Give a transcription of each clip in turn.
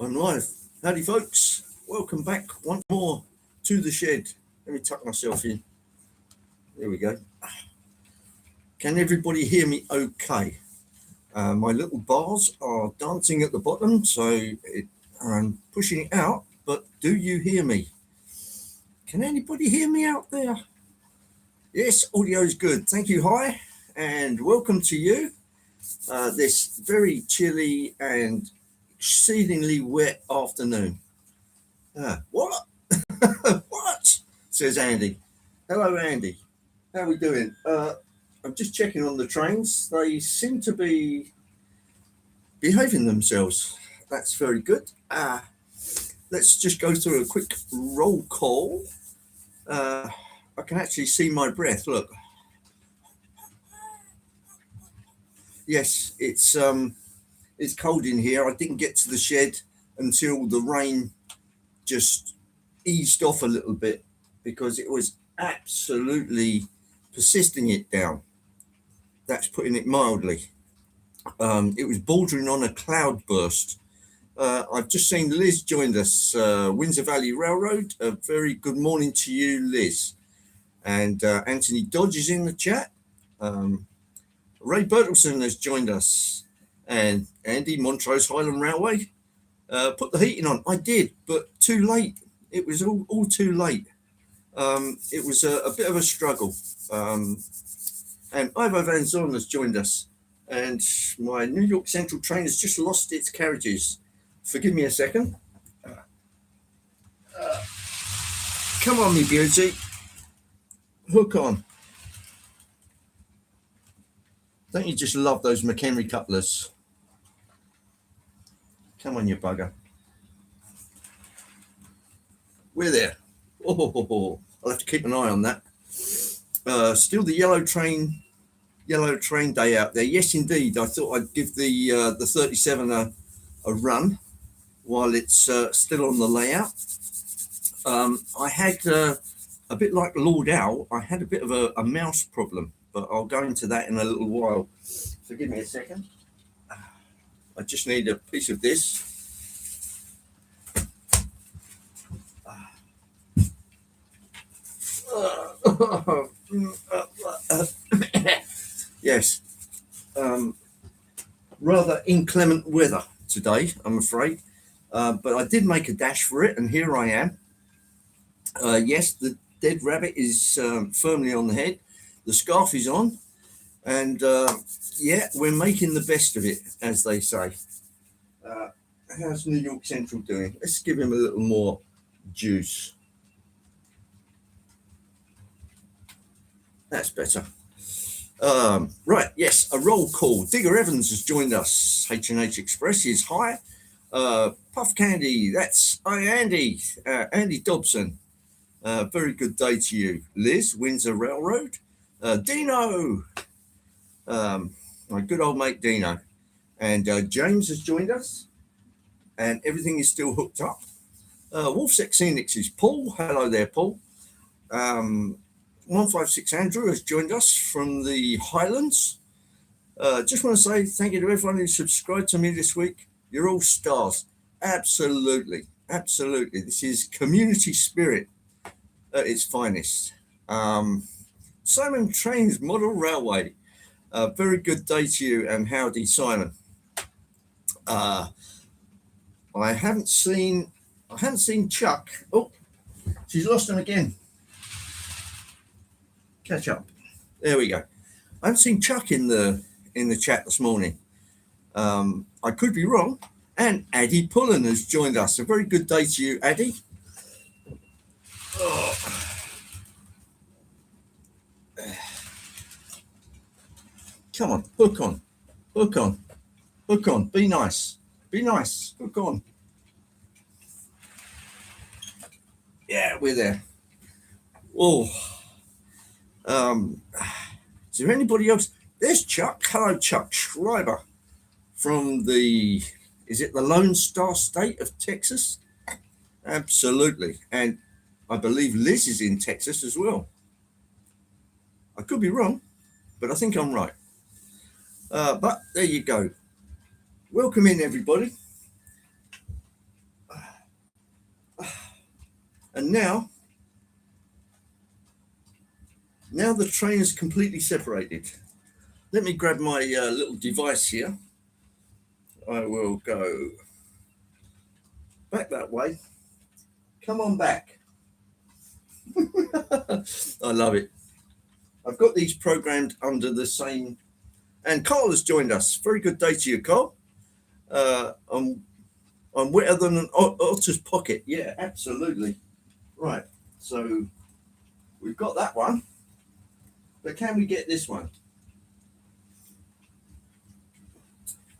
I'm live. Howdy, folks. Welcome back once more to the shed. Let me tuck myself in. There we go. Can everybody hear me okay? My little bars are dancing at the bottom, so I'm pushing it out, but do you hear me? Can anybody hear me out there? Yes, audio is good. Thank you. Hi, and welcome to you. This very chilly and exceedingly wet afternoon. What? What? Says Andy. Hello, Andy. How are we doing? I'm just checking on the trains. They seem to be behaving themselves. That's very good. Let's just go through a quick roll call. I can actually see my breath. Look. Yes, it's cold in here. I didn't get to the shed until the rain just eased off a little bit because it was absolutely persisting it down. That's putting it mildly. It was bordering on a cloud burst. I've just seen Liz joined us, Windsor Valley Railroad. A very good morning to you, Liz. And Anthony Dodge is in the chat. Ray Bertelson has joined us. And Andy, Montrose Highland Railway. Put the heating on. I did, but too late. It was all too late. It was a bit of a struggle. And Ivo Van Zorn has joined us. And my New York Central train has just lost its carriages. Forgive me a second. Come on, me beauty. Hook on. Don't you just love those McHenry couplers? Come on, you bugger. We're there. Oh, I'll have to keep an eye on that. Still the yellow train day out there. Yes, indeed. I thought I'd give the 37 a run while it's still on the layout. I had a bit like Lord Owl. I had a bit of a mouse problem, but I'll go into that in a little while. So give me a second. I just need a piece of this. Yes. Rather inclement weather today, I'm afraid. But I did make a dash for it, and here I am. Yes, the dead rabbit is firmly on the head. The scarf is on. And yeah, we're making the best of it, as they say. How's New York Central doing? Let's give him a little more juice. That's better. Right, yes, a roll call. Digger Evans has joined us. H&H Express is hi. Puff Candy, that's Andy. Andy Dobson. Very good day to you. Liz, Windsor Railroad. Dino. My good old mate Dino. And James has joined us. And everything is still hooked up. Wolfsex Scenics is Paul. Hello there, Paul. 156 Andrew has joined us from the Highlands. Just want to say thank you to everyone who subscribed to me this week. You're all stars. Absolutely. Absolutely. This is community spirit at its finest. Simon Trains Model Railway. Very good day to you, and howdy, Simon. I haven't seen Chuck. Oh, she's lost him again. Catch up. There we go. I haven't seen Chuck in the chat this morning. I could be wrong. And Addy Pullen has joined us. A very good day to you, Addy. Oh. Come on, hook on, hook on, hook on. Be nice, hook on. Yeah, we're there. Oh. Is there anybody else? There's Chuck. Hello, Chuck Schreiber from is it the Lone Star State of Texas? Absolutely. And I believe Liz is in Texas as well. I could be wrong, but I think I'm right. But there you go. Welcome in, everybody. now the train is completely separated. Let me grab my little device here. I will go back that way. Come on back. I love it. I've got these programmed under the same. And Carl has joined us. Very good day to you, Carl. I'm wetter than an otter's pocket. Yeah, absolutely. Right. So we've got that one. But can we get this one?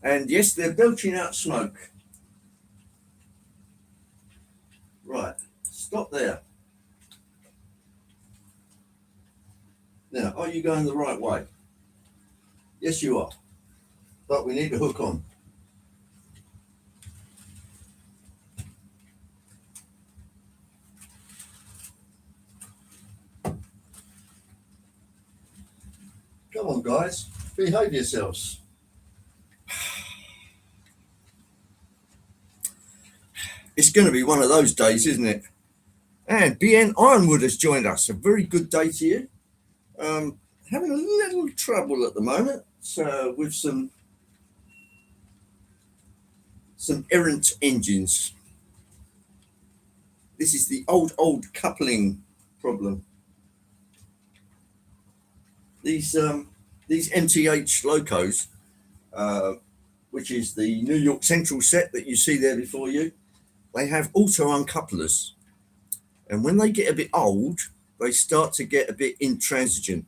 And yes, they're belching out smoke. Right. Stop there. Now, are you going the right way? Yes, you are. But we need to hook on. Come on, guys. Behave yourselves. It's going to be one of those days, isn't it? And BN Ironwood has joined us. A very good day to you. Having a little trouble at the moment with some errant engines. This is the old coupling problem. These MTH locos, which is the New York Central set that you see there before you, they have auto uncouplers, and when they get a bit old, they start to get a bit intransigent.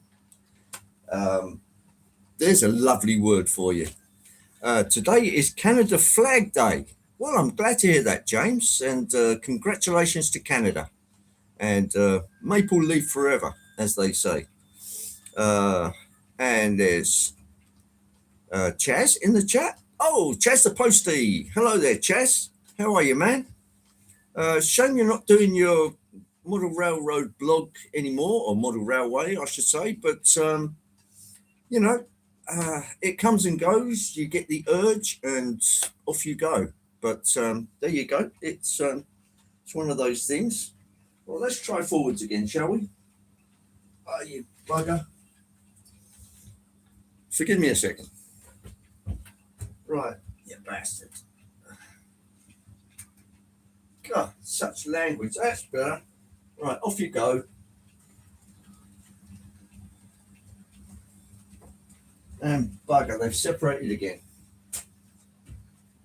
There's a lovely word for you. Today is Canada Flag Day. Well, I'm glad to hear that, James, and congratulations to Canada, and maple leaf forever, as they say. And there's Chaz in the chat. Oh, Chaz the Postie. Hello there, Chaz. How are you, man? Shame you're not doing your model railroad blog anymore, or model railway, I should say. But, it comes and goes. You get the urge and off you go. But there you go. It's one of those things. Well, let's try forwards again, shall we? Oh, you bugger. Forgive me a second. Right, you bastard. God, such language. That's better. Right, off you go. And bugger, they've separated again.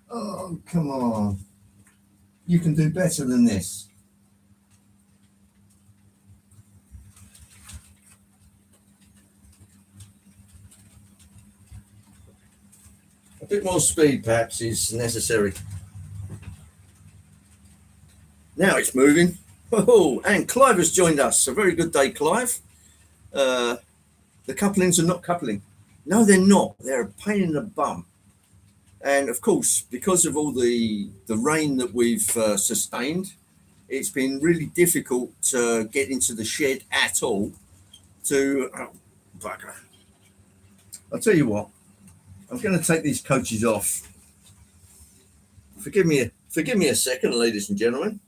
Oh, come on. You can do better than this. A bit more speed, perhaps, is necessary. Now it's moving. Oh, and Clive has joined us. A very good day, Clive. The couplings are not coupling. No, they're not. They're a pain in the bum. And of course, because of all the rain that we've sustained, it's been really difficult to get into the shed at all. Oh, bugger. I'll tell you what. I'm going to take these coaches off. Forgive me a second, ladies and gentlemen.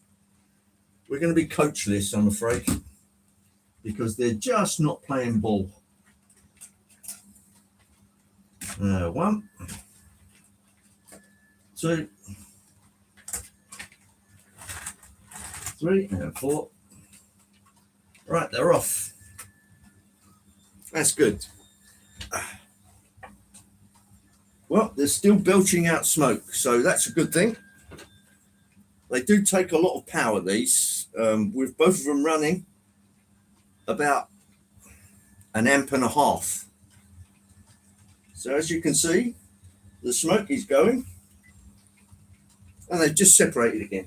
We're going to be coachless, I'm afraid, because they're just not playing ball. 1, 2, 3, and 4. Right, they're off. That's good. Well, they're still belching out smoke, so that's a good thing. They do take a lot of power, these, with both of them running about 1.5 amps. So as you can see, the smoke is going, and they've just separated again.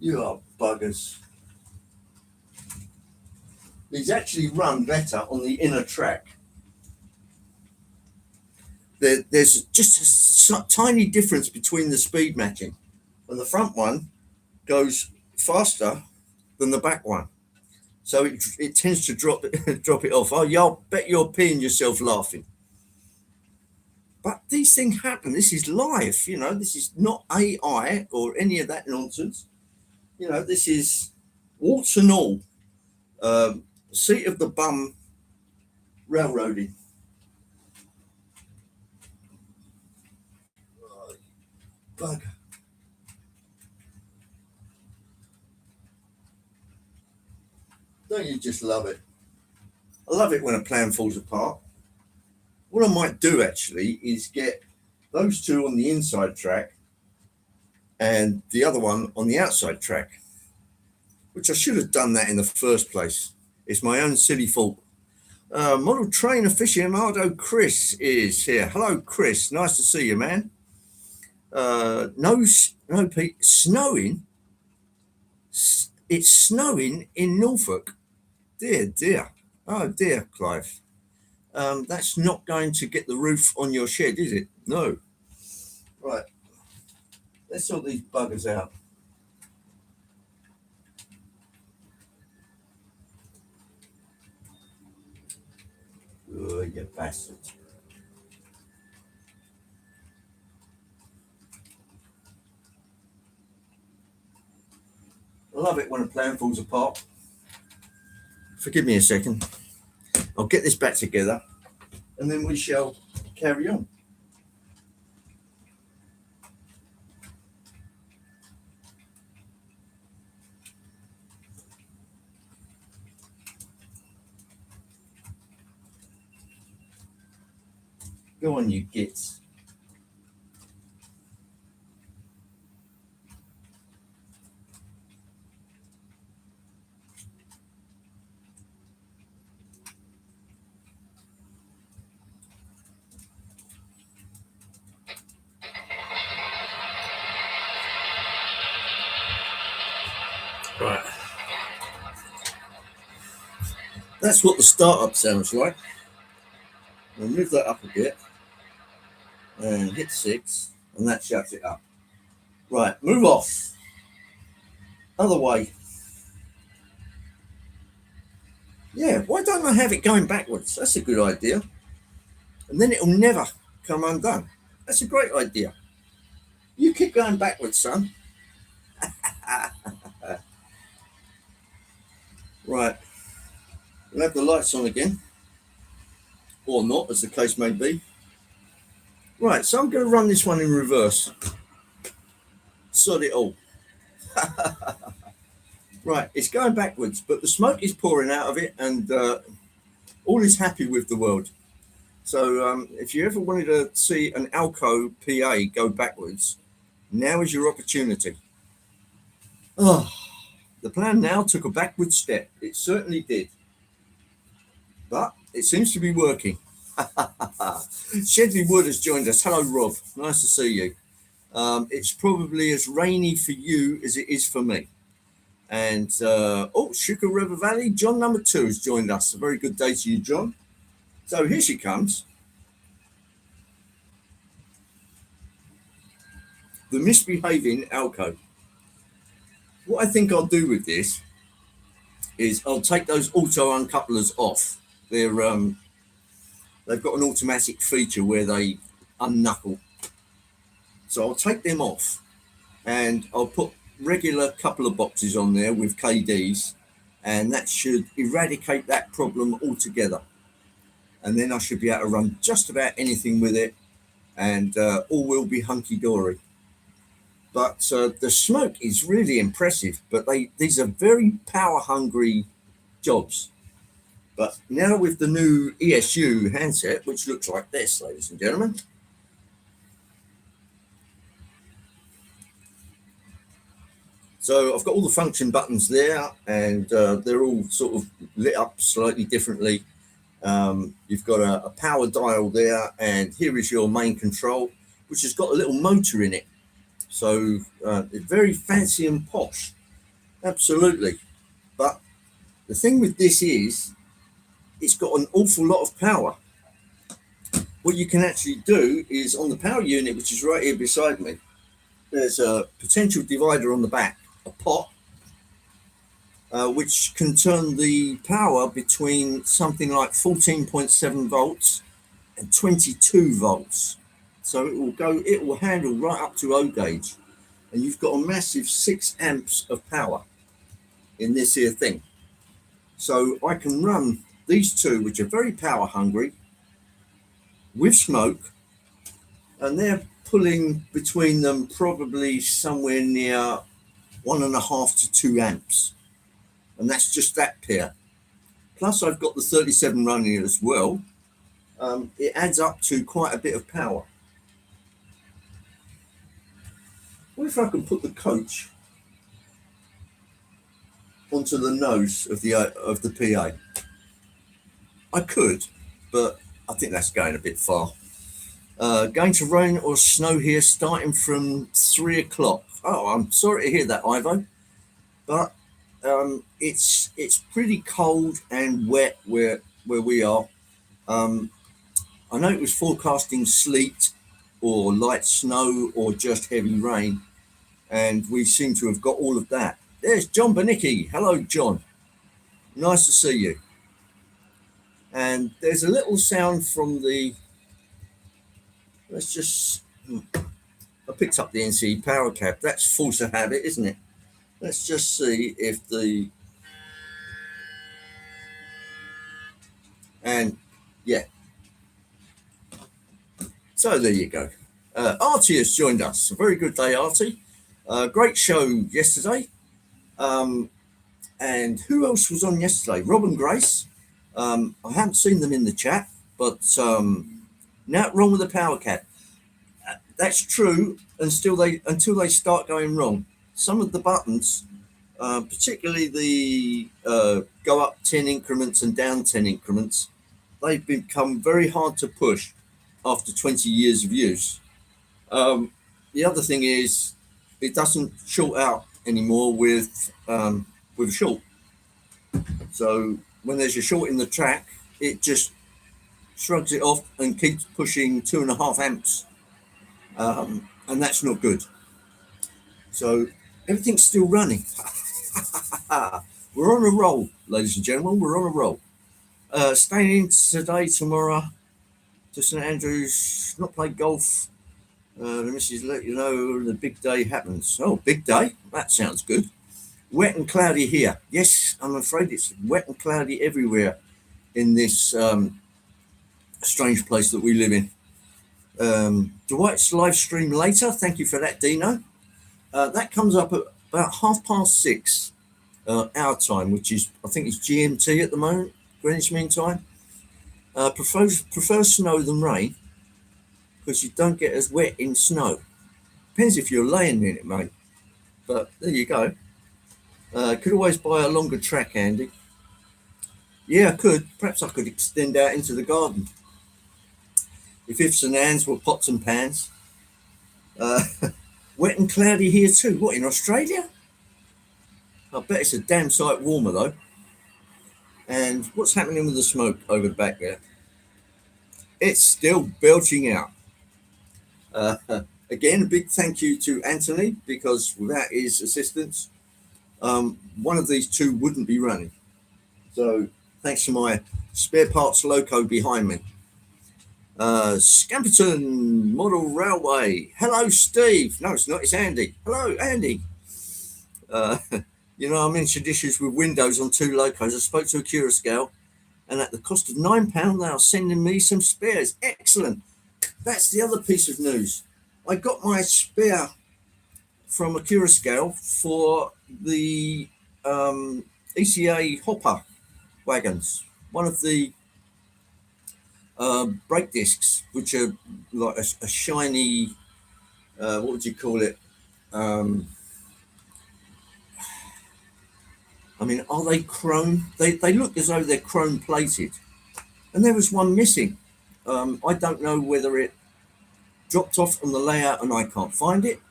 You are buggers. These actually run better on the inner track. There's just a tiny difference between the speed matching, and the front one goes faster than the back one, so it tends to drop it off. Oh, y'all bet you're peeing yourself laughing. But these things happen. This is life, this is not AI or any of that nonsense. This is warts and all, seat of the bum railroading. Oh, bugger. Don't you just love it? I love it when a plan falls apart. What I might do actually is get those two on the inside track and the other one on the outside track, which I should have done that in the first place. It's my own silly fault. Model train aficionado Chris is here. Hello, Chris. Nice to see you, man. No, Pete. Snowing. It's snowing in Norfolk. Dear. Oh, dear, Clive. That's not going to get the roof on your shed, is it? No. Right. Let's sort these buggers out. Oh, you bastard. I love it when a plan falls apart. Forgive me a second. I'll get this back together and then we shall carry on. Go on, you gits. Right. That's what the startup sounds like. I'll move that up a bit and hit 6, and that shuts it up. Right, move off. Other way. Yeah, why don't I have it going backwards? That's a good idea. And then it'll never come undone. That's a great idea. You keep going backwards, son. Right. We'll have the lights on again. Or not, as the case may be. Right, so I'm going to run this one in reverse. Sod it all. Right, it's going backwards, but the smoke is pouring out of it, and all is happy with the world. So if you ever wanted to see an Alco PA go backwards, now is your opportunity. Oh, the plan now took a backward step. It certainly did. But it seems to be working. Shedley Wood has joined us. Hello, Rob. Nice to see you. It's probably as rainy for you as it is for me. And, Shuka River Valley, John number 2 has joined us. A very good day to you, John. So here she comes. The misbehaving Alco. What I think I'll do with this is I'll take those auto uncouplers off. They've got an automatic feature where they unknuckle. So I'll take them off and I'll put regular coupler boxes on there with KDs, and that should eradicate that problem altogether. And then I should be able to run just about anything with it, and all will be hunky-dory. But the smoke is really impressive, but these are very power-hungry jobs. But now with the new ESU handset, which looks like this, ladies and gentlemen. So I've got all the function buttons there, and they're all sort of lit up slightly differently. You've got a power dial there, and here is your main control, which has got a little motor in it. So it's very fancy and posh, absolutely. But the thing with this is it's got an awful lot of power. What you can actually do is on the power unit, which is right here beside me, there's a potential divider on the back, a pot, which can turn the power between something like 14.7 volts and 22 volts. So it will handle right up to O gauge, and you've got a massive 6 amps of power in this here thing. So I can run these two, which are very power hungry, with smoke, and they're pulling between them probably somewhere near 1.5 to 2 amps, and that's just that pair. Plus I've got the 37 running as well. It adds up to quite a bit of power. What if I can put the coach onto the nose of the PA? I could, but I think that's going a bit far. Going to rain or snow here starting from 3 o'clock. Oh, I'm sorry to hear that, Ivo, but it's pretty cold and wet where we are. I know it was forecasting sleet or light snow or just heavy rain, and we seem to have got all of that. There's John Benicki. Hello, John. Nice to see you. And there's a little sound from the. Let's just. I picked up the NC power cab. That's force of habit, isn't it? Let's just see if the. And yeah. So there you go. Artie has joined us. A very good day, Artie. Great show yesterday. And who else was on yesterday? Rob and Grace. I haven't seen them in the chat, but now wrong with the power cat. That's true until they start going wrong. Some of the buttons, particularly the go up 10 increments and down 10 increments, they've become very hard to push after 20 years of use. The other thing is it doesn't short out anymore with a short. So when there's a short in the track, it just shrugs it off and keeps pushing 2.5 amps. And that's not good. So everything's still running. We're on a roll, ladies and gentlemen. We're on a roll. Staying in today, tomorrow to St Andrews, not play golf. The missus let you know the big day happens. Oh, big day? That sounds good. Wet and cloudy here. Yes, I'm afraid it's wet and cloudy everywhere in this strange place that we live in. Dwight's live stream later. Thank you for that, Dino. That comes up at about 6:30 our time, which is, I think it's GMT at the moment, Greenwich Mean Time. Prefer snow than rain because you don't get as wet in snow. Depends if you're laying in it, mate. But there you go. Could always buy a longer track, Andy. Yeah, I could. Perhaps I could extend out into the garden. If ifs and ands were pots and pans. Wet and cloudy here too. What, in Australia? I bet it's a damn sight warmer though. And what's happening with the smoke over the back there? It's still belching out. Again, a big thank you to Anthony, because without his assistance, one of these two wouldn't be running. So thanks to my spare parts loco behind me. Scamperton Model Railway. Hello, Steve. No, it's not. It's Andy. Hello, Andy. I'm in issues with Windows on 2 locos. I spoke to a Curascale, and at the cost of £9, they are sending me some spares. Excellent. That's the other piece of news. I got my spare from a Curascale for the ECA hopper wagons. One of the brake discs, which are like a shiny, what would you call it? Are they chrome? They look as though they're chrome plated. And there was one missing. I don't know whether it dropped off on the layout and I can't find it,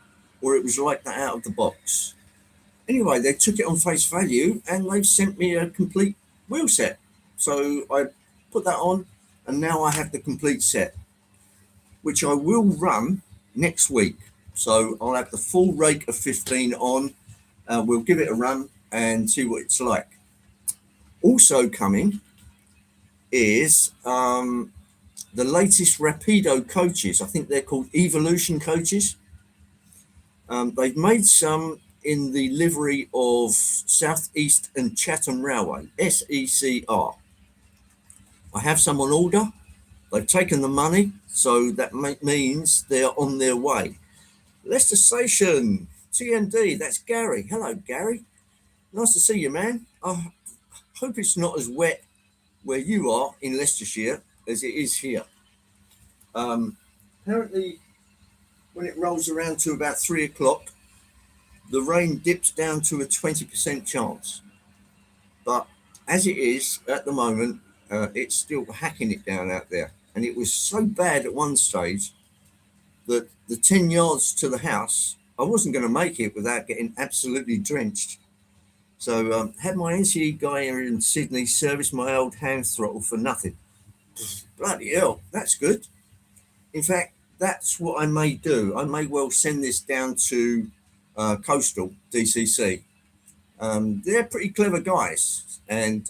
or it was like that out of the box. Anyway, they took it on face value and they've sent me a complete wheel set. So I put that on, and now I have the complete set, which I will run next week. So I'll have the full rake of 15 on. We'll give it a run and see what it's like. Also coming is the latest Rapido coaches. I think they're called Evolution coaches. They've made some in the livery of Southeast and Chatham Railway, SECR. I have some on order. They've taken the money, so that means they're on their way. Leicester Station, TND, that's Gary. Hello, Gary. Nice to see you, man. I hope it's not as wet where you are in Leicestershire as it is here. Apparently, when it rolls around to about 3 o'clock, the rain dips down to a 20% chance. But as it is at the moment, it's still hacking it down out there. And it was so bad at one stage that the 10 yards to the house, I wasn't going to make it without getting absolutely drenched. So had my NCE guy here in Sydney service my old hand throttle for nothing. Bloody hell, that's good. In fact, that's what I may do. I may well send this down to Coastal DCC. They're pretty clever guys, and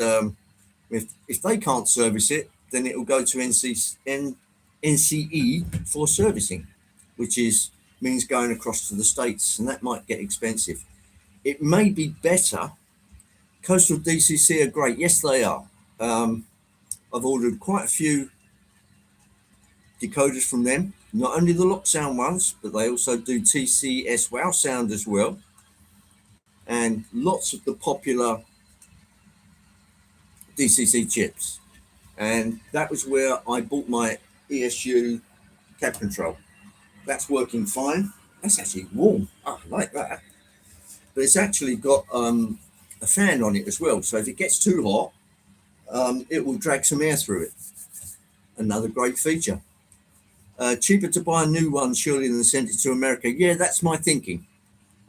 if they can't service it, then it will go to NCE for servicing, which means going across to the States, and that might get expensive. It may be better. Coastal DCC are great. Yes, they are. I've ordered quite a few decoders from them, not only the lock sound ones, but they also do TCS wow sound as well, and lots of the popular DCC chips. And that was where I bought my ESU cab control. That's working fine. That's actually warm. I like that. But it's actually got a fan on it as well, so if it gets too hot, it will drag some air through it. Another great feature. Cheaper to buy a new one surely than send it to America. Yeah, that's my thinking.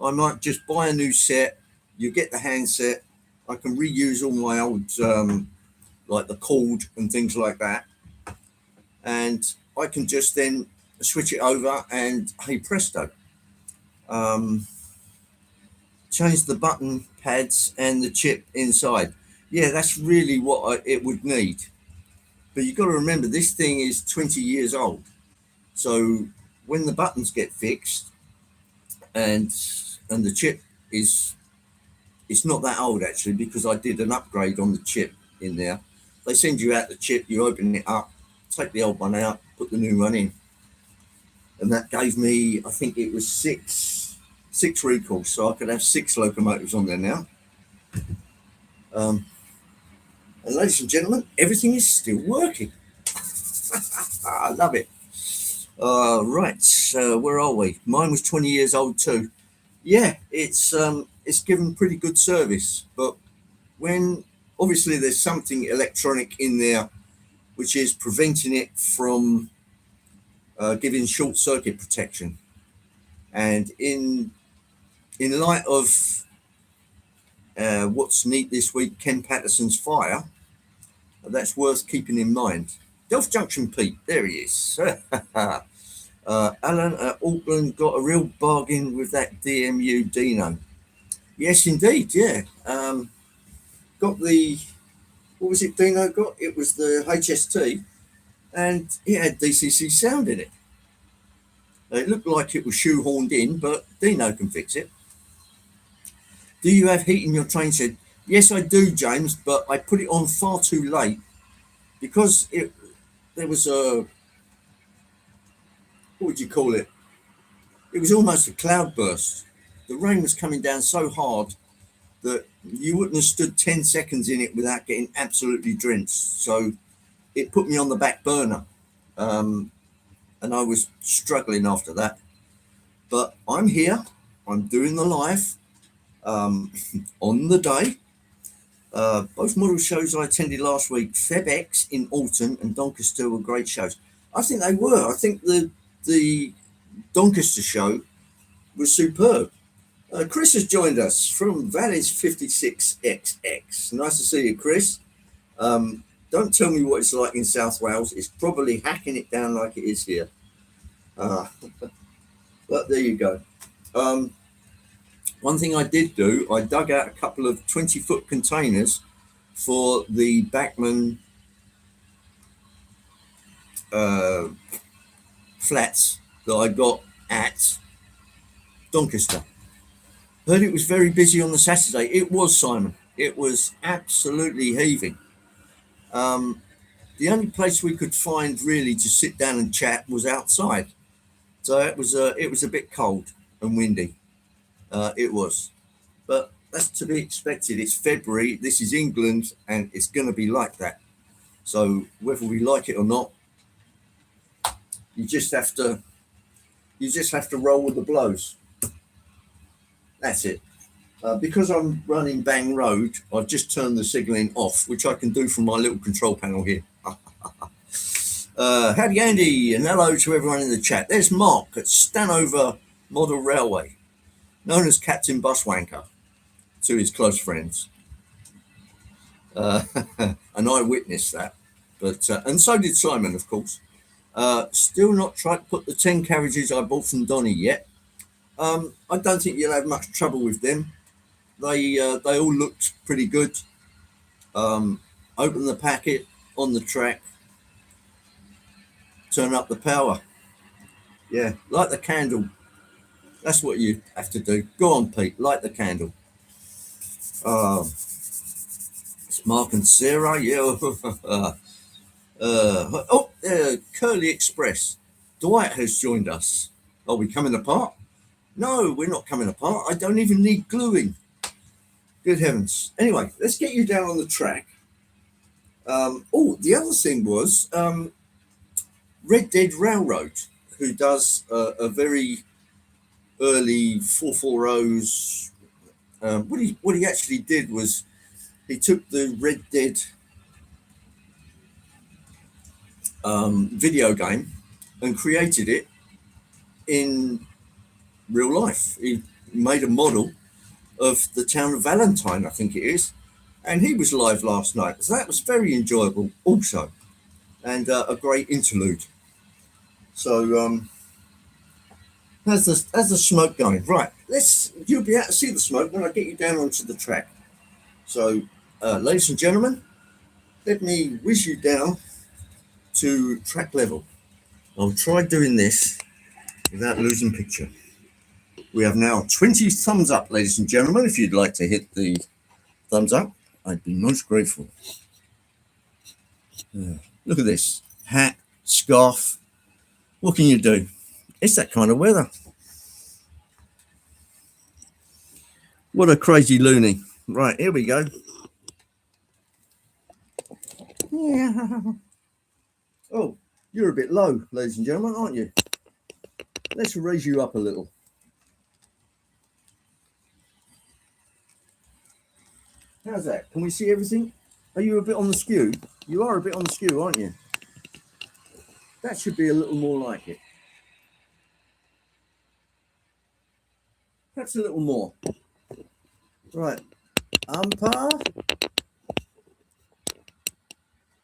I might just buy a new set. You get the handset. I can reuse all my old, like the cord and things like that. And I can just then switch it over and hey presto. Change the button pads and the chip inside. Yeah, that's really what it would need. But you've got to remember, this thing is 20 years old. So when the buttons get fixed and the chip it's not that old actually, because I did an upgrade on the chip in there. They send you out the chip, you open it up, take the old one out, put the new one in. And that gave me, I think it was six recalls, so I could have 6 locomotives on there now. And ladies and gentlemen, everything is still working. I love it. Right, so where are we? Mine was 20 years old too. Yeah, it's given pretty good service, but when obviously there's something electronic in there which is preventing it from giving short circuit protection. And in light of what's neat this week, Ken Patterson's fire, that's worth keeping in mind. Delft Junction Pete, there he is. Alan at Auckland got a real bargain with that DMU Dino. Yes, indeed, yeah. Got the, what was it Dino got? It was the HST, and it had DCC sound in it. It looked like it was shoehorned in, but Dino can fix it. Do you have heat in your train shed? Yes, I do, James, but I put it on far too late because there was a, what would you call it? It was almost a cloud burst. The rain was coming down so hard that you wouldn't have stood 10 seconds in it without getting absolutely drenched. So it put me on the back burner. And I was struggling after that. But I'm here. I'm doing the live on the day. Both model shows I attended last week, FebX in Alton and Doncaster, were great shows. I think they were. I think the Doncaster show was superb. Chris has joined us from Valleys 56XX. Nice to see you, Chris. Don't tell me what it's like in South Wales. It's probably hacking it down like it is here. But there you go. One thing I did do, I dug out a couple of 20-foot containers for the Bachmann uh, flats that I got at Doncaster. Heard it was very busy on the Saturday. It was, Simon. It was absolutely heaving. Um, the only place we could find really to sit down and chat was outside. So it was a bit cold and windy. It was, but that's to be expected. It's February. This is England, and it's going to be like that. So whether we like it or not, you just have to roll with the blows. That's it. Because I'm running Bang Road, I've just turned the signalling off, which I can do from my little control panel here. Howdy Andy, and hello to everyone in the chat. There's Mark at Stanover Model Railway, known as Captain Buswanker to his close friends. And I witnessed that. But and so did Simon, of course. Still not tried to put the 10 carriages I bought from Donny yet. I don't think you'll have much trouble with them. They all looked pretty good. Open the packet on the track, turn up the power. Yeah, light the candle. That's what you have to do. Go on, Pete, light the candle. It's Mark and Sarah, yeah. Curly Express. Dwight has joined us. Are we coming apart? No, we're not coming apart. I don't even need gluing. Good heavens. Anyway, let's get you down on the track. The other thing was Red Dead Railroad, who does a very early 440s. What he actually did was he took the Red Dead video game and created it in real life. He made a model of the town of Valentine, I think it is, and he was live last night. So that was very enjoyable also, and a great interlude. So how's the smoke going? Right, you'll be able to see the smoke when I get you down onto the track. So ladies and gentlemen, let me whiz you down to track level. I'll try doing this without losing picture. We have now 20 thumbs up, ladies and gentlemen. If you'd like to hit the thumbs up, I'd be most grateful. Look at this. Hat, scarf. What can you do? It's that kind of weather. What a crazy loony. Right, here we go. Yeah. Oh, you're a bit low, ladies and gentlemen, aren't you? Let's raise you up a little. How's that? Can we see everything? Are you a bit on the skew? You are a bit on the skew, aren't you? That should be a little more like it. Perhaps a little more. Right. Umpire.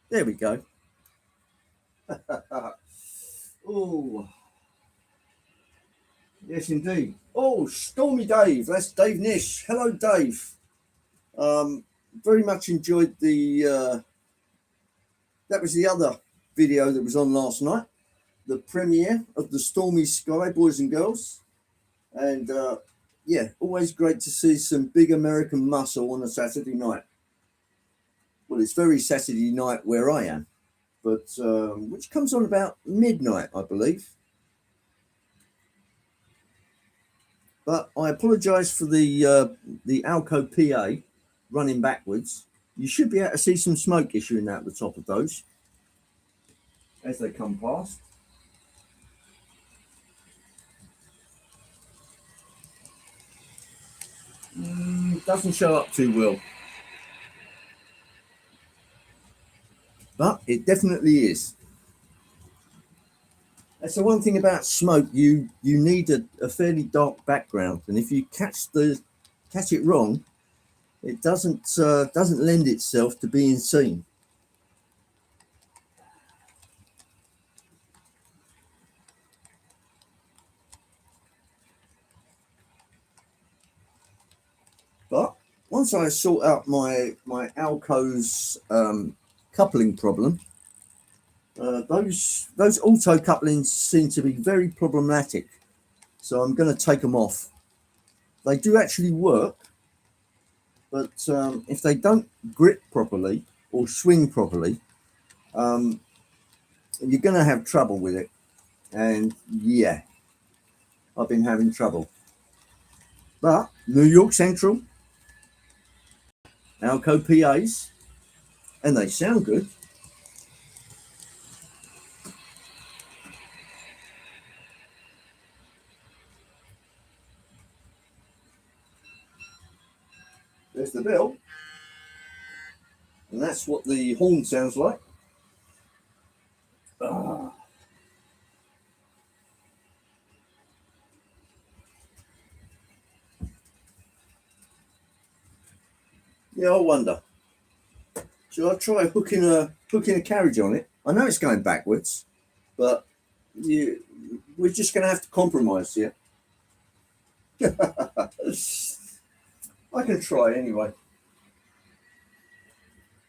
There we go. Oh. Yes, indeed. Oh, Stormy Dave. That's Dave Nish. Hello, Dave. Very much enjoyed the... that was the other video that was on last night. The premiere of the Stormy Sky, boys and girls. And, yeah, always great to see some big American muscle on a Saturday night. Well, it's very Saturday night where I am, but which comes on about midnight, I believe. But I apologise for the Alco PA running backwards. You should be able to see some smoke issuing out the top of those as they come past. Doesn't show up too well, but it definitely is. That's the one thing about smoke. You need a fairly dark background, and if you catch it wrong, it doesn't lend itself to being seen. But once I sort out my Alco's coupling problem, those auto couplings seem to be very problematic, so I'm going to take them off. They do actually work, but if they don't grip properly or swing properly, you're going to have trouble with it. And yeah, I've been having trouble. But New York Central, Alco PAs, and they sound good. There's the bell, and that's what the horn sounds like. Ah. Yeah, I wonder. Should I try hooking a carriage on it? I know it's going backwards, but we're just going to have to compromise here. I can try anyway.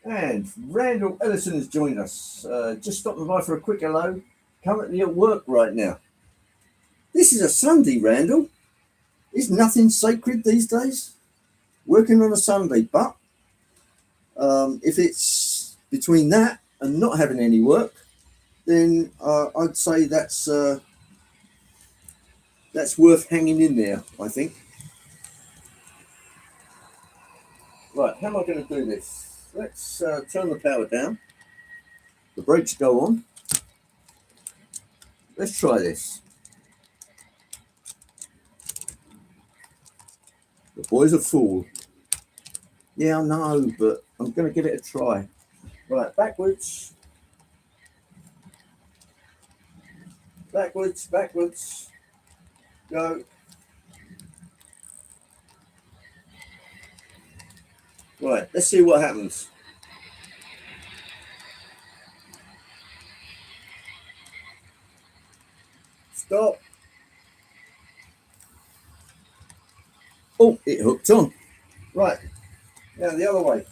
And Randall Ellison has joined us. Just stopping by for a quick hello. Currently at work right now. This is a Sunday, Randall. Is nothing sacred these days? Working on a Sunday, but if it's between that and not having any work, then I'd say that's worth hanging in there, I think. Right, how am I going to do this? Let's turn the power down. The brakes go on. Let's try this. The boy's a fool. Yeah, I know, but I'm going to give it a try. Right, backwards. Backwards, backwards. Go. Right, let's see what happens. Stop. Oh, it hooked on. Right, now the other way.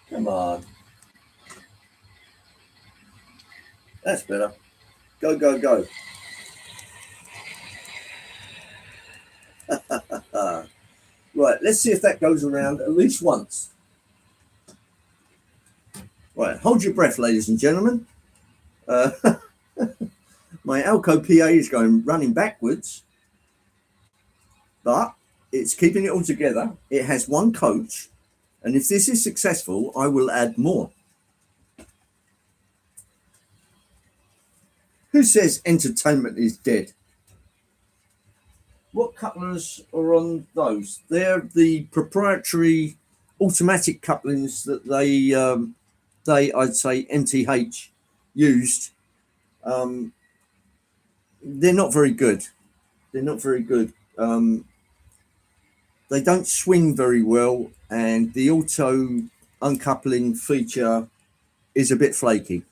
Come on. That's better. Go, go, go. Right, let's see if that goes around at least once. Right, hold your breath, ladies and gentlemen. My Alco PA is running backwards, but it's keeping it all together. It has one coach, and if this is successful, I will add more. Who says entertainment is dead? What couplers are on those? They're the proprietary automatic couplings that they I'd say MTH used. They're not very good. They're not very good. They don't swing very well, and the auto uncoupling feature is a bit flaky.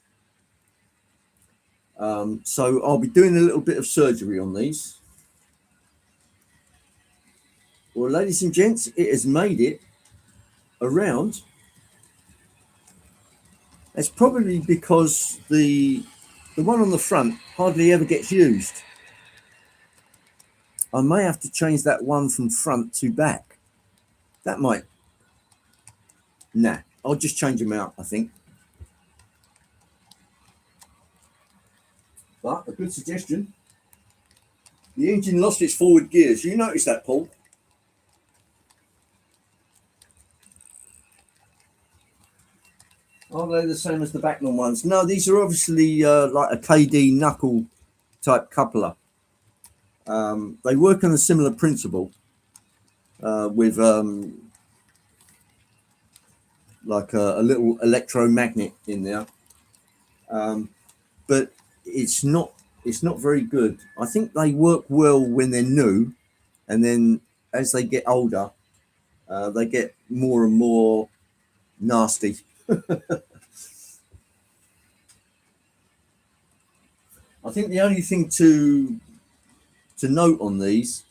So I'll be doing a little bit of surgery on these. Well, ladies and gents, it has made it around. It's probably because the one on the front hardly ever gets used. I may have to change that one from front to back. That might. Nah, I'll just change them out, I think. But a good suggestion. The engine lost its forward gears. You noticed that, Paul? Are they the same as the Backlund ones? No, these are obviously like a KD knuckle type coupler. They work on a similar principle with like a little electromagnet in there, but it's not very good. I think they work well when they're new, and then as they get older, they get more and more nasty. I think the only thing to note on these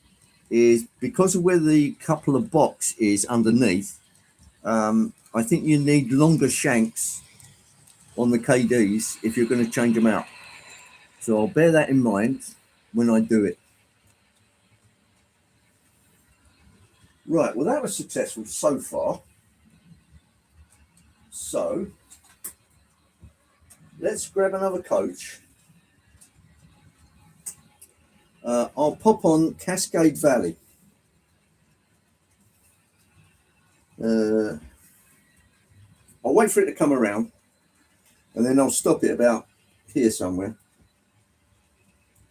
is because of where the coupler box is underneath, I think you need longer shanks on the KDs if you're going to change them out. So I'll bear that in mind when I do it. Right, well, that was successful so far. So let's grab another coach. I'll pop on Cascade Valley. I'll wait for it to come around, and then I'll stop it about here somewhere,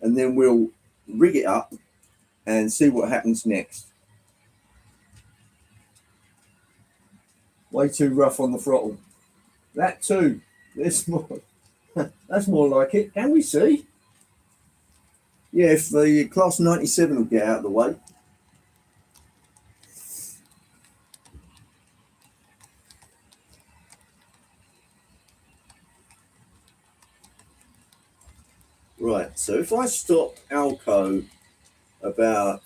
and then we'll rig it up and see what happens next. Way too rough on the throttle. That too. There's more. That's more like it. Can we see? Yeah, if the class 97 will get out of the way. Right, so if I stop Alco about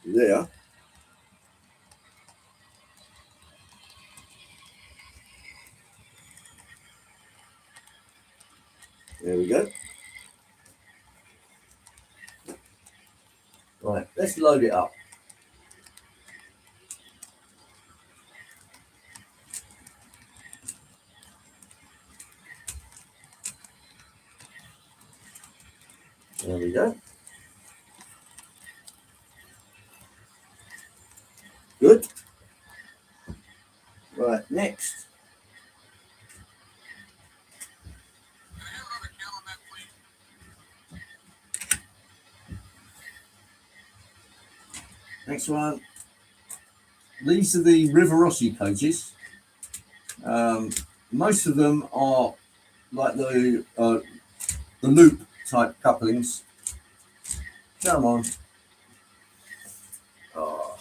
there, there we go. Right, let's load it up. There we go. Good. Right, next. Next one. These are the Rivarossi coaches. Most of them are like the loop type couplings. Come on. Oh.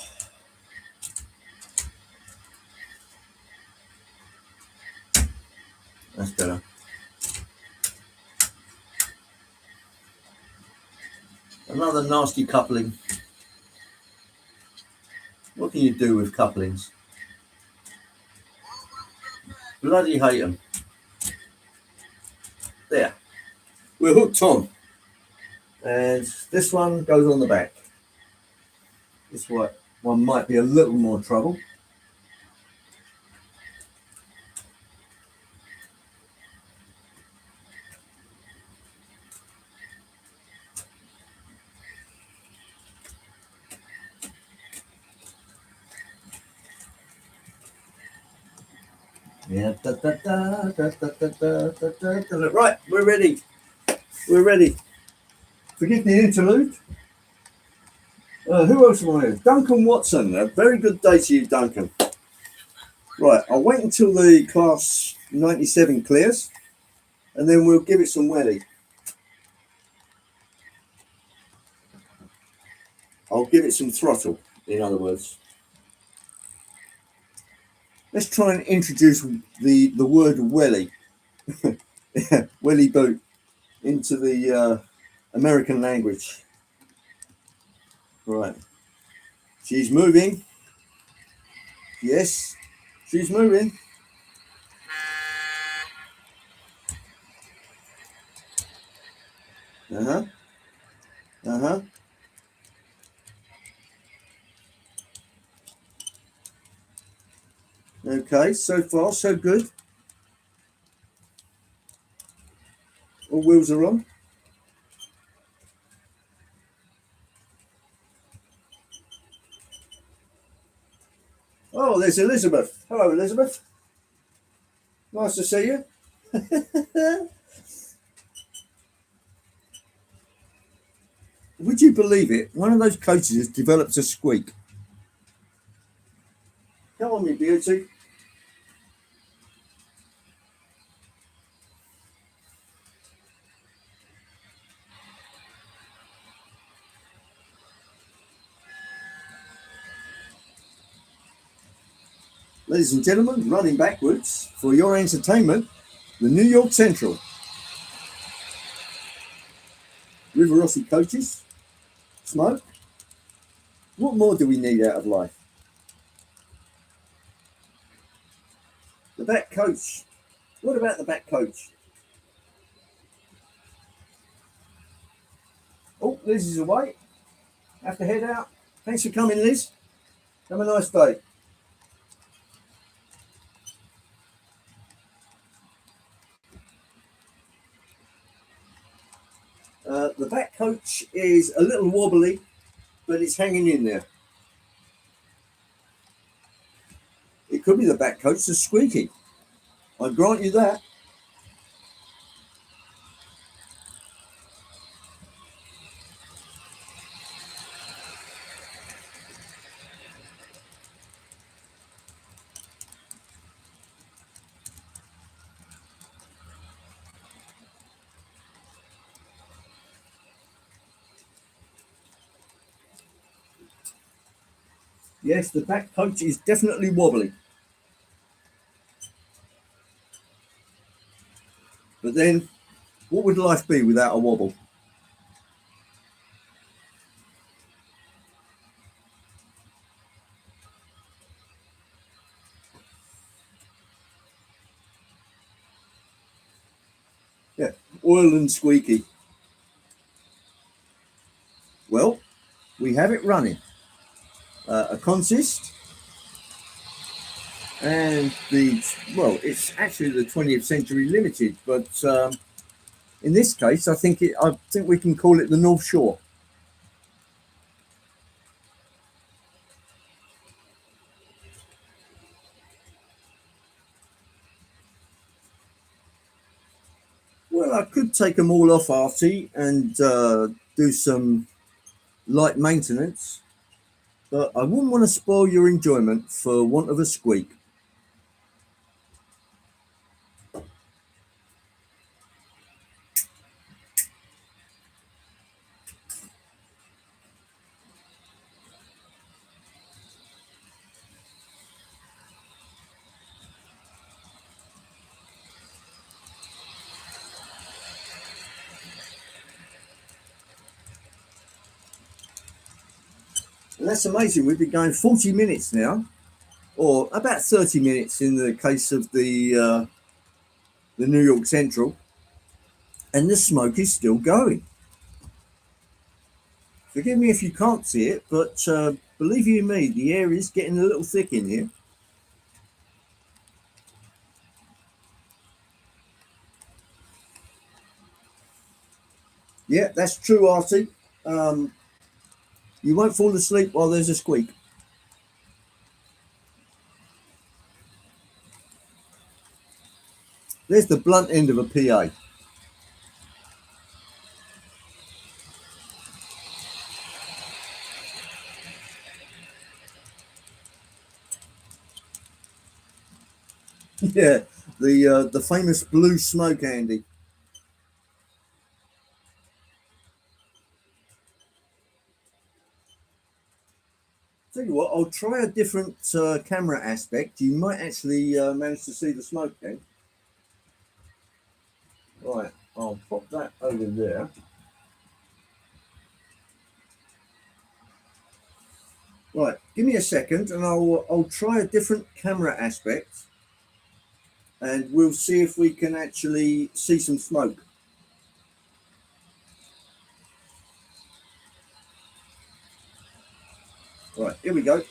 That's better. Another nasty coupling. What can you do with couplings? Bloody hate them. There. We're hooked on. And this one goes on the back. This one might be a little more trouble. Yeah. Right, we're ready. We're ready. Forgive the interlude. Who else am I with? Duncan Watson. A very good day to you, Duncan. Right, I'll wait until the class 97 clears, and then we'll give it some welly. I'll give it some throttle, in other words. Let's try and introduce the word welly, welly boot, into the American language. Right. She's moving. Yes, she's moving. Uh-huh. Uh-huh. Okay, so far so good. All wheels are on. Oh, there's Elizabeth. Hello, Elizabeth. Nice to see you. Would you believe it? One of those coaches has developed a squeak. Come on, me beauty. Ladies and gentlemen, running backwards for your entertainment, the New York Central. Rivarossi coaches. Smoke. What more do we need out of life? The back coach. What about the back coach? Oh, Liz is away. Have to head out. Thanks for coming, Liz. Have a nice day. The back coach is a little wobbly, but it's hanging in there. It could be the back coach that's squeaky. I grant you that. Yes, the back coach is definitely wobbly. But then, what would life be without a wobble? Yeah, oil and squeaky. Well, we have it running. A consist. And it's actually the 20th Century Limited, but in this case, I think we can call it the North Shore. Well, I could take them all off, Artie, and do some light maintenance, but I wouldn't want to spoil your enjoyment for want of a squeak. And that's amazing. We've been going 40 minutes now, or about 30 minutes in the case of the New York Central, and the smoke is still going. Forgive me if you can't see it, but believe you me, the air is getting a little thick in here. Yeah, that's true, Artie. You won't fall asleep while there's a squeak. There's the blunt end of a PA. Yeah, the famous blue smoke, Andy. Tell you what, I'll try a different camera aspect. You might actually manage to see the smoke then. Right, I'll pop that over there. Right, give me a second and I'll try a different camera aspect and we'll see if we can actually see some smoke. Right, here we go.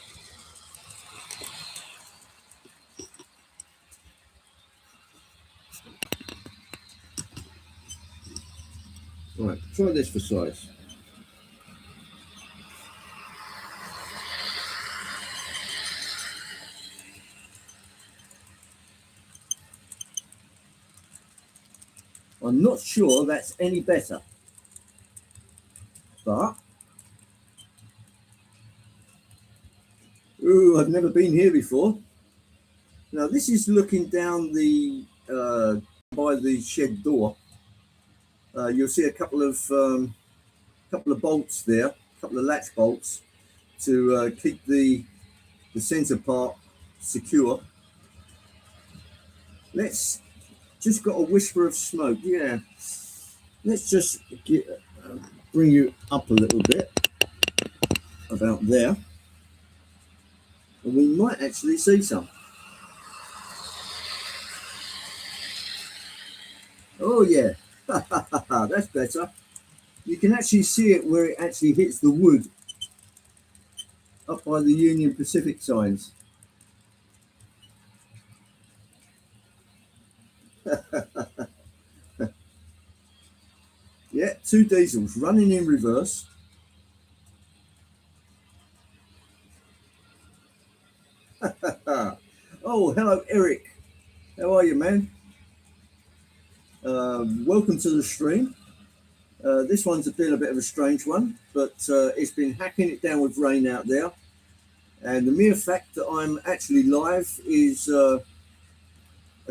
Right, try this for size. I'm not sure that's any better, but ooh, I've never been here before. Now this is looking down the by the shed door. You'll see a couple of bolts there, a couple of latch bolts to keep the center part secure. Let's just got a whisper of smoke. Yeah, let's just bring you up a little bit about there, and we might actually see some. Oh yeah, that's better. You can actually see it where it actually hits the wood up by the Union Pacific signs. Yeah, two diesels running in reverse. Oh, hello, Eric. How are you, man? Welcome to the stream. This one's been a bit of a strange one, but it's been hacking it down with rain out there. And the mere fact that I'm actually live is a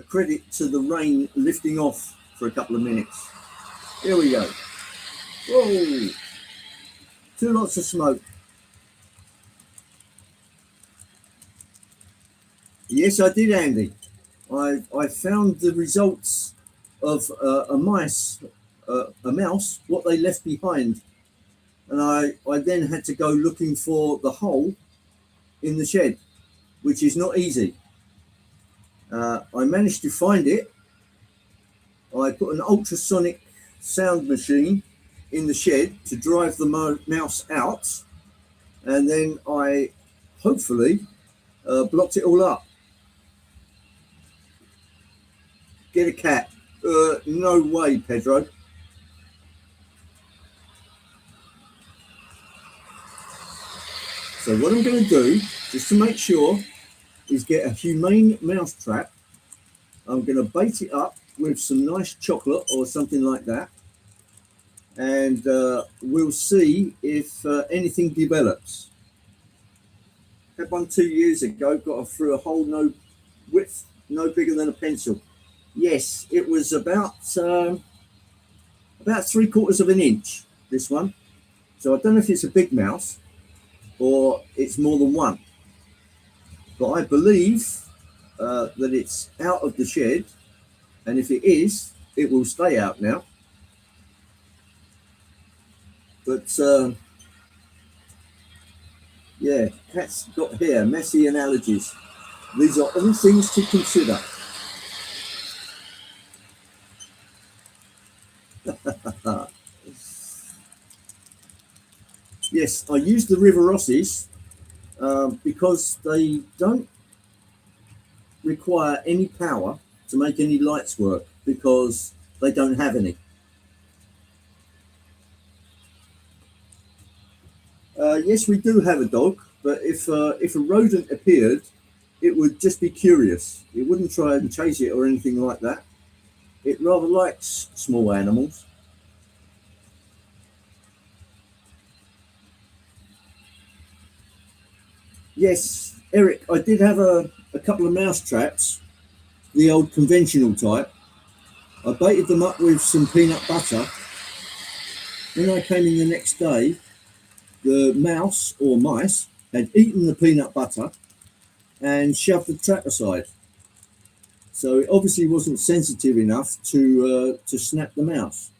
credit to the rain lifting off for a couple of minutes. Here we go. Whoa, two lots of smoke. Yes, I did, Andy. I found the results of a mouse, what they left behind, and I then had to go looking for the hole in the shed, which is not easy. I managed to find it. I put an ultrasonic sound machine in the shed to drive the mouse out, and then I hopefully blocked it all up. Get a cat. No way, Pedro. So what I'm going to do, just to make sure, is get a humane mouse trap. I'm going to bait it up with some nice chocolate or something like that, and we'll see if anything develops. Had one 2 years ago, got through a hole no width, no bigger than a pencil. Yes, it was about 3/4 of an inch. This one, so I don't know if it's a big mouse or it's more than one, but I believe that it's out of the shed, and if it is, it will stay out now. But yeah, cat's got hair, messy, and allergies. These are all things to consider. Yes, I use the River Rosses because they don't require any power to make any lights work because they don't have any. Yes, we do have a dog, but if a rodent appeared, it would just be curious. It wouldn't try and chase it or anything like that. It rather likes small animals. Yes, Eric, I did have a couple of mouse traps, the old conventional type. I baited them up with some peanut butter. When I came in the next day, the mouse or mice had eaten the peanut butter and shoved the trap aside. So it obviously wasn't sensitive enough to snap the mouse.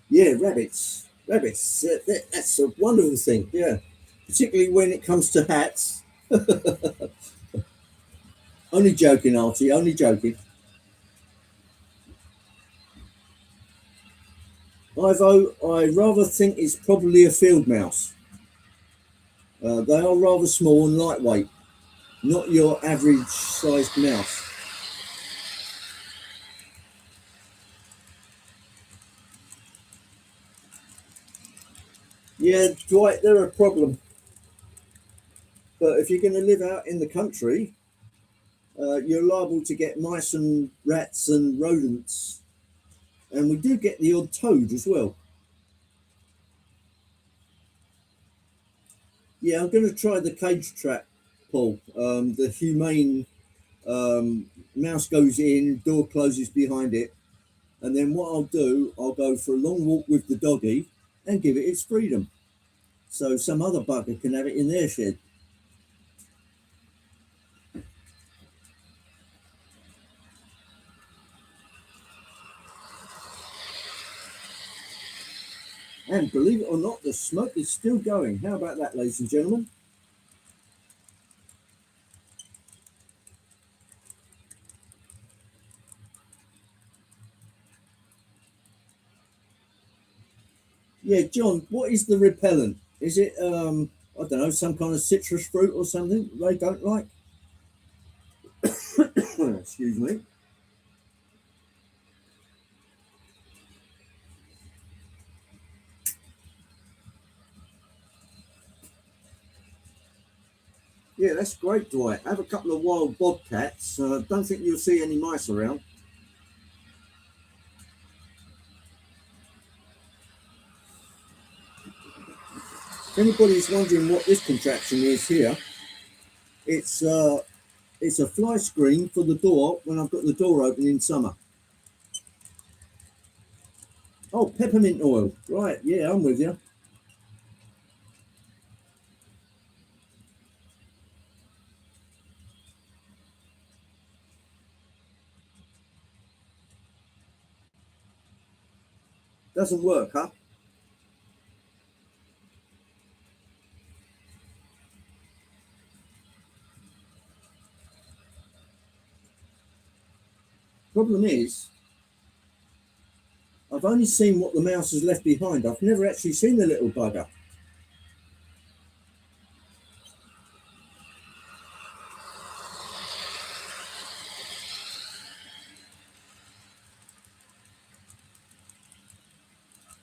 Yeah, rabbits, rabbits. That's a wonderful thing. Yeah, particularly when it comes to hats. Only joking, Artie. Only joking. Ivo, I rather think it's probably a field mouse. They are rather small and lightweight, not your average sized mouse. Yeah, Dwight, they're a problem. But if you're going to live out in the country, you're liable to get mice and rats and rodents. And we do get the odd toad as well. Yeah, I'm going to try the cage trap, Paul. The humane mouse goes in, door closes behind it, and then what I'll do, I'll go for a long walk with the doggy and give it its freedom. So some other bugger can have it in their shed. And believe it or not, the smoke is still going. How about that, ladies and gentlemen? Yeah, John, what is the repellent? Is it, I don't know, some kind of citrus fruit or something they don't like? Excuse me. Yeah, that's great, Dwight. Have a couple of wild bobcats. Don't think you'll see any mice around. If anybody's wondering what this contraption is here, it's uh, it's a fly screen for the door when I've got the door open in summer. Oh, peppermint oil. Right, yeah, I'm with you. Doesn't work, huh? Problem is, I've only seen what the mouse has left behind. I've never actually seen the little bugger.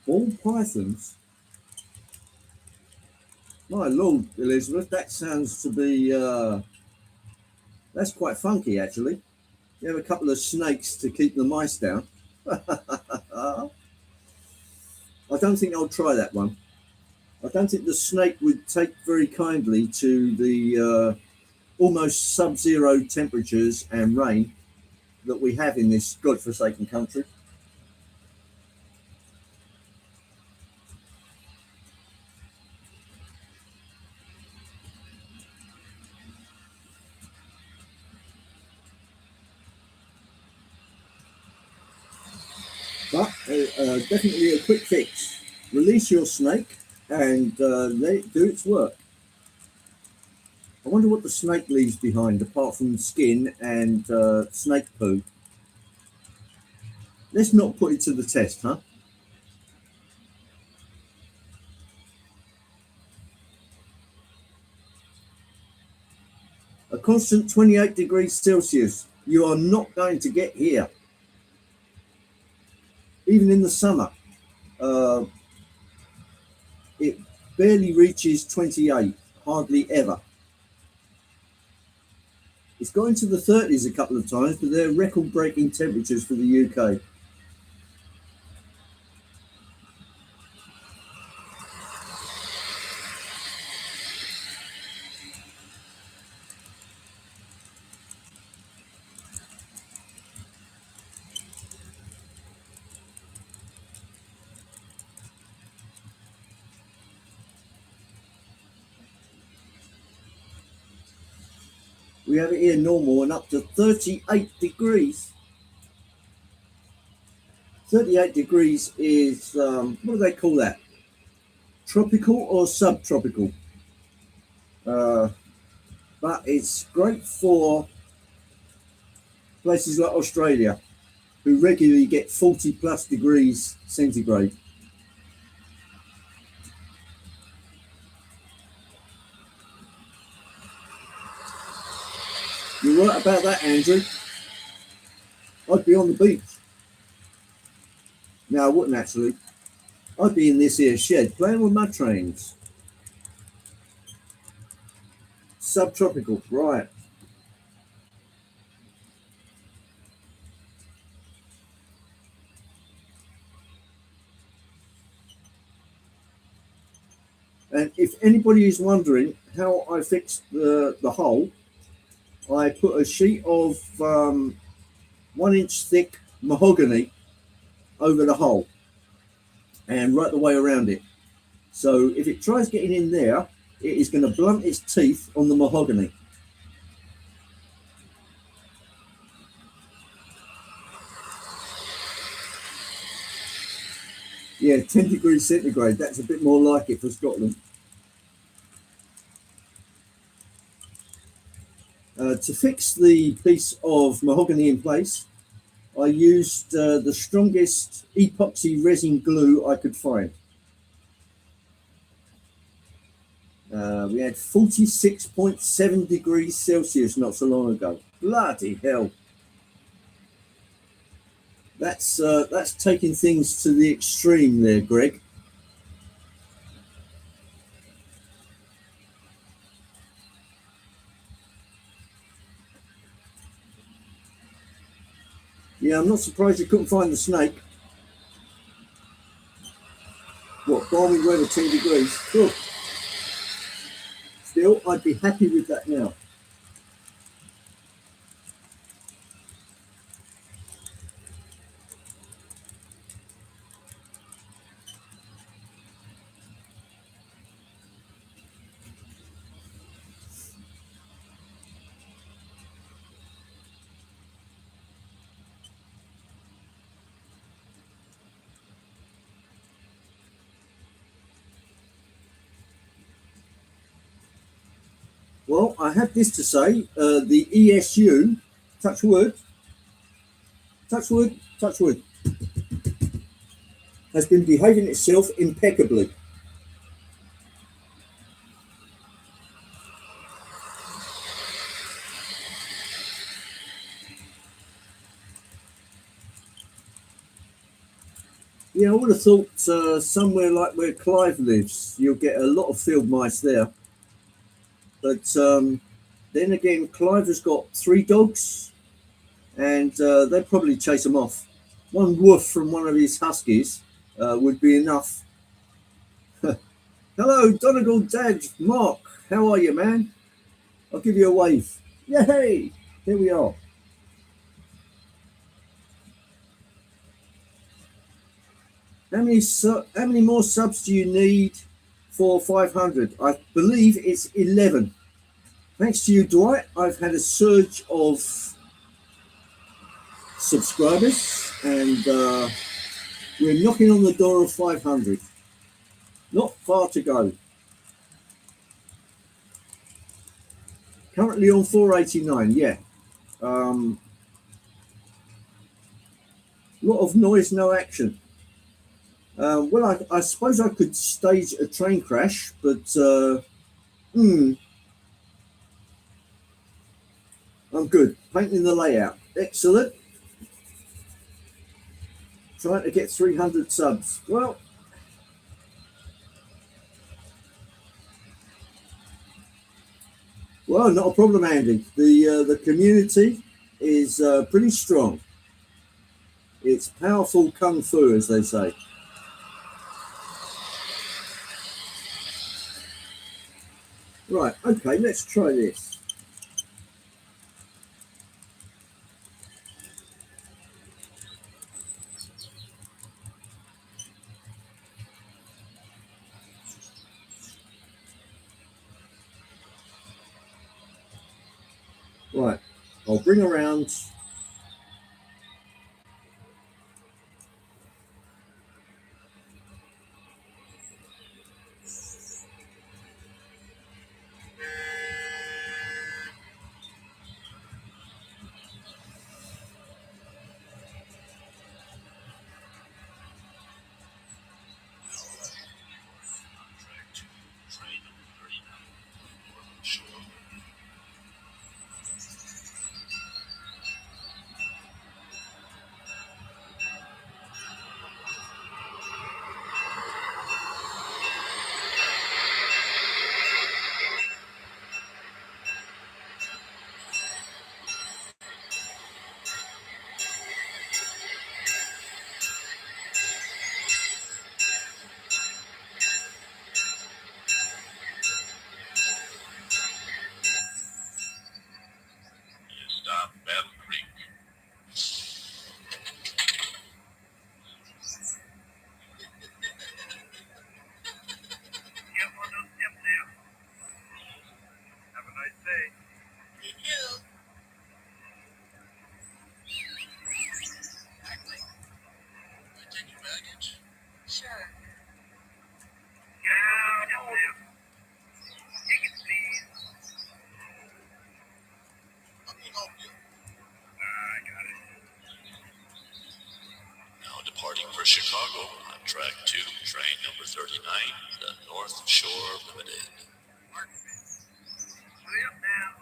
Ball pythons? My lord, Elizabeth, that sounds to be, that's quite funky, actually. You have a couple of snakes to keep the mice down. I don't think I'll try that one. I don't think the snake would take very kindly to the almost sub-zero temperatures and rain that we have in this godforsaken country. But definitely a quick fix. Release your snake and let it do its work. I wonder what the snake leaves behind apart from skin and snake poo. Let's not put it to the test, huh? A constant 28 degrees Celsius. You are not going to get here, even in the summer. Uh, it barely reaches 28, hardly ever. It's got into the 30s a couple of times, but they're record breaking temperatures for the UK. We have it here normal and up to 38 degrees. 38 degrees is, what do they call that? Tropical or subtropical? Uh, but it's great for places like Australia, who regularly get 40 plus degrees centigrade. You're right about that, Andrew. I'd be on the beach. No, I wouldn't actually. I'd be in this here shed playing with mud trains. Subtropical, right. And if anybody is wondering how I fixed the hole, I put a sheet of 1 inch thick mahogany over the hole and right the way around it. So if it tries getting in there, it is going to blunt its teeth on the mahogany. Yeah, 10 degrees centigrade. That's a bit more like it for Scotland. To fix the piece of mahogany in place, I used the strongest epoxy resin glue I could find. We had 46.7 degrees Celsius not so long ago. Bloody hell. That's taking things to the extreme there, Greg. Yeah, I'm not surprised you couldn't find the snake. What, balmy weather, 10 degrees? Cool. Still, I'd be happy with that now. Well, I have this to say, the ESU, touch wood, has been behaving itself impeccably. Yeah, I would have thought somewhere like where Clive lives, you'll get a lot of field mice there. But then again, Clive has got 3 dogs, and they'd probably chase them off. One woof from one of his huskies would be enough. Hello, Donegal Dad, Mark. How are you, man? I'll give you a wave. Yay! Here we are. How many more subs do you need for 500? I believe it's 11. Thanks to you, Dwight, I've had a surge of subscribers, and we're knocking on the door of 500. Not far to go. Currently on 489, yeah. Lot of noise, no action. Well, I suppose I could stage a train crash, but I'm good. Painting the layout. Excellent. Trying to get 300 subs. Well, not a problem, Andy. The community is pretty strong. It's powerful kung fu, as they say. Right, okay, let's try this. Right, I'll bring around. track 2, train number 39, the North Shore Limited. Hurry up now.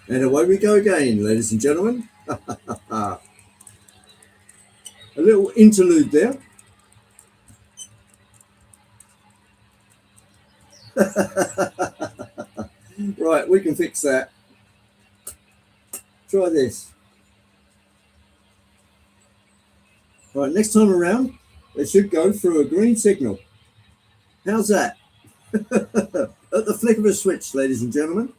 And away we go again, ladies and gentlemen. A little interlude there. Right, we can fix that. Try this. Right, next time around, it should go through a green signal. How's that? At the flick of a switch, ladies and gentlemen.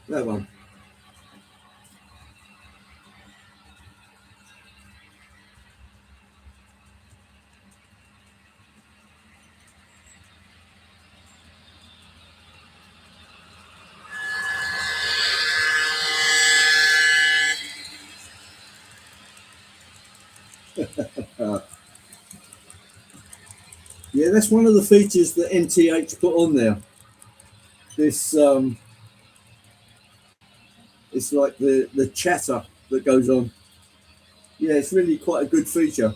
That one. Yeah, that's one of the features that NTH put on there. This it's like the chatter that goes on. Yeah, it's really quite a good feature.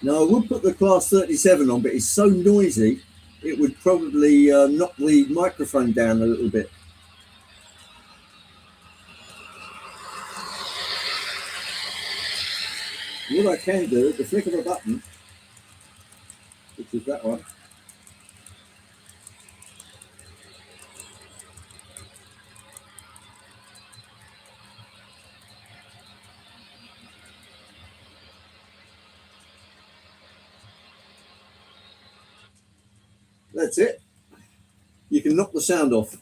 Now, I would put the Class 37 on, but it's so noisy, it would probably knock the microphone down a little bit. What I can do, at the flick of a button, which is that one, that's it. You can knock the sound off.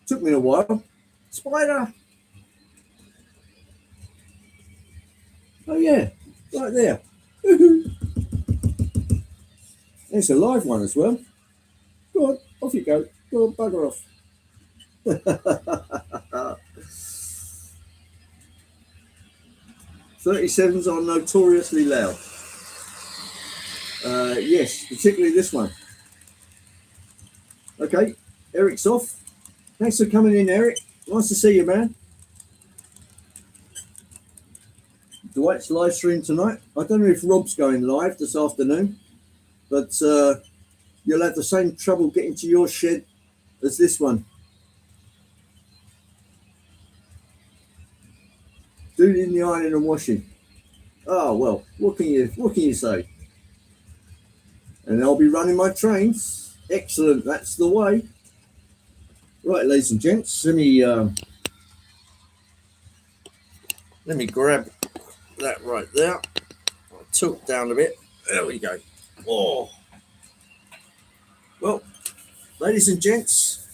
Took me a while. Spider! Oh yeah, right there. It's a live one as well. Go on, off you go. Go on, bugger off. 37s are notoriously loud. Yes, particularly this one. Okay, Eric's off. Thanks for coming in, Eric. Nice to see you, man. Dwight's live stream tonight. I don't know if Rob's going live this afternoon, but you'll have the same trouble getting to your shed as this one. Dude in the ironing and washing. Oh well, what can you say? And I'll be running my trains. Excellent, that's the way. Right, ladies and gents, let me grab that right there. I'll tilt down a bit. There we go. Oh. Well, ladies and gents,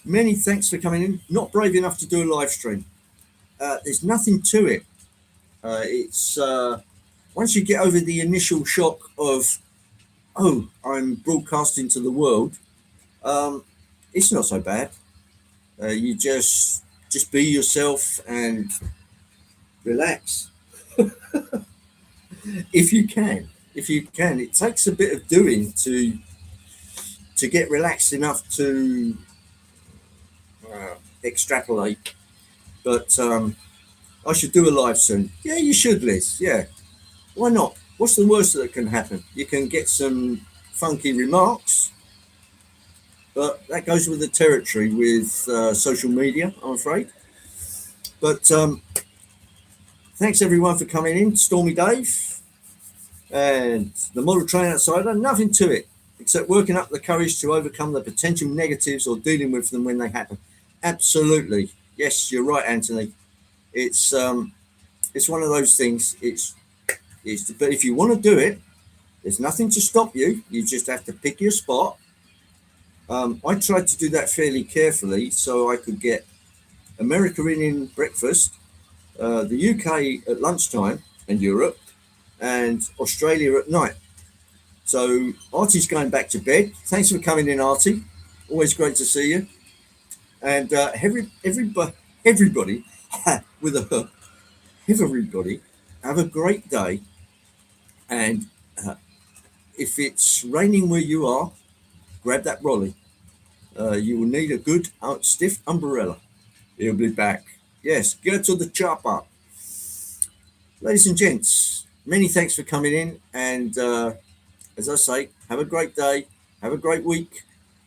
many thanks for coming in. Not brave enough to do a live stream. There's nothing to it. It's once you get over the initial shock of, oh, I'm broadcasting to the world, it's not so bad. You just be yourself and relax. If you can. It takes a bit of doing to get relaxed enough to extrapolate. But I should do a live soon. Yeah, you should, Liz. Yeah. Why not? What's the worst that can happen? You can get some funky remarks, but that goes with the territory with social media, I'm afraid. But thanks everyone for coming in. Stormy Dave and the model train outsider. Nothing to it except working up the courage to overcome the potential negatives or dealing with them when they happen. Absolutely. Yes, you're right, Anthony. It's one of those things. But if you want to do it, there's nothing to stop you. You just have to pick your spot. I tried to do that fairly carefully so I could get America in breakfast, the UK at lunchtime, and Europe, and Australia at night. So Artie's going back to bed. Thanks for coming in, Artie. Always great to see you. And everybody with a everybody have a great day. And if it's raining where you are, grab that rolly. You will need a good stiff umbrella. He'll be back. Yes, get to the chopper. Ladies and gents, many thanks for coming in. And as I say, have a great day. Have a great week.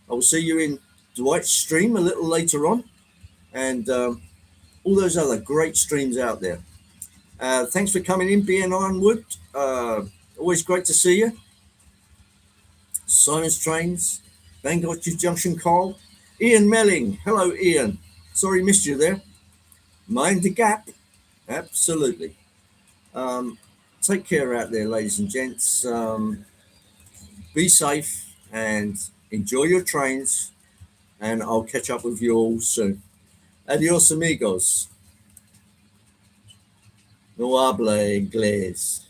I will see you in Dwight's stream a little later on. And all those other great streams out there. Thanks for coming in, BN Ironwood. Always great to see you. Simon's Trains, Bangor Junction Call. Ian Melling. Hello, Ian. Sorry missed you there. Mind the gap. Absolutely. Take care out there, ladies and gents. Be safe and enjoy your trains. And I'll catch up with you all soon. Adios, amigos. No habla inglés.